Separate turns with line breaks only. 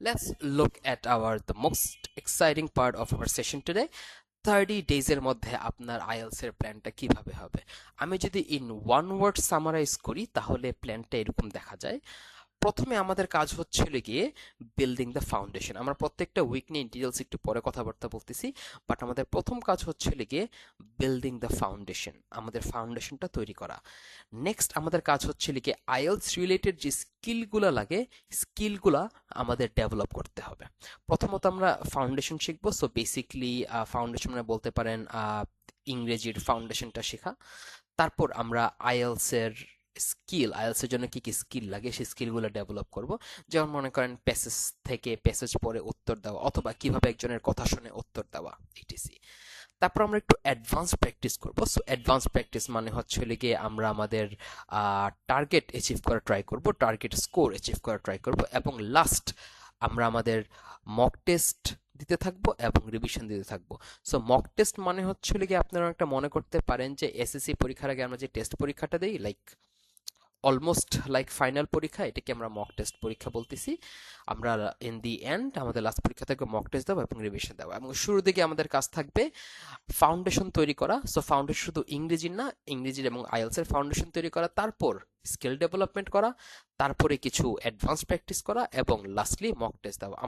Let's look at the most exciting part of our session today. 30 ডেজের মধ্যে আপনার IELTS এর প্ল্যানটা কিভাবে হবে। আমি যদি ইন ওয়ান ওয়ার্ড সামারাইজ করি তাহলে প্ল্যানটা এরকম দেখা যায়। প্রথমে আমাদের কাজ হচ্ছিল গিয়ে বিল্ডিং দ্য ফাউন্ডেশন। আমরা প্রত্যেকটা উইক নিয়ে ডিটেলস একটু পরে কথাবার্তা বলতেছি, বাট আমাদের প্রথম কাজ হচ্ছিল গিয়ে বিল্ডিং দ্য ফাউন্ডেশন, আমাদের ফাউন্ডেশনটা তৈরি করা। নেক্সট আমাদের কাজ হচ্ছিল গিয়ে আইএলস রিলেটেড যে স্কিলগুলো লাগে, স্কিলগুলা আমাদের ডেভেলপ করতে হবে। প্রথমত আমরা ফাউন্ডেশন শিখবো। সো বেসিকলি ফাউন্ডেশন মানে বলতে পারেন ইংরেজির ফাউন্ডেশনটা শেখা। তারপর আমরা আইএলস এর স্কিল, আইএলস এর জন্য কি কি স্কিল লাগে সেই স্কিলগুলো ডেভেলপ করব। যেমন মনে করেন প্যাসেজ থেকে প্যাসেজ পড়ে উত্তর দেওয়া, অথবা কিভাবে একজনের কথা শুনে উত্তর দেওয়া, ইটিসি। তারপর আমরা একটু অ্যাডভান্স প্র্যাকটিস করব। সো অ্যাডভান্স প্র্যাকটিস মানে হচ্ছে হলে গিয়ে আমরা আমাদের টার্গেট অ্যাচিভ করা ট্রাই করব, টার্গেট স্কোর অ্যাচিভ করা ট্রাই করব, এবং লাস্ট আমরা আমাদের মক টেস্ট দিতে থাকবো এবং রিভিশন দিতে থাকবো। সো মক টেস্ট মানে হচ্ছে হলে গিয়ে আপনারা একটা মনে করতে পারেন যে এসএসসি পরীক্ষার আগে আমরা যে টেস্ট পরীক্ষাটা দিই, লাইক অলমোস্ট লাইক ফাইনাল পরীক্ষা, এটাকে আমরা মক টেস্ট পরীক্ষা বলতেছি। আমরা ইন দি এন্ড আমাদের লাস্ট পরীক্ষা থেকে মক টেস্ট দেবো এবং রিভিশন দেবো, এবং শুরুর দিকে আমাদের কাজ থাকবে ফাউন্ডেশন তৈরি করা। সো ফাউন্ডেশন শুধু ইংরেজির না, ইংরেজির এবং আইএলস এর ফাউন্ডেশন তৈরি করা, তারপর স্কিল ডেভেলপমেন্ট করা, তারপরে কিছু অ্যাডভান্স প্র্যাকটিস করা, এবং লাস্টলি মক টেস্ট দেওয়া।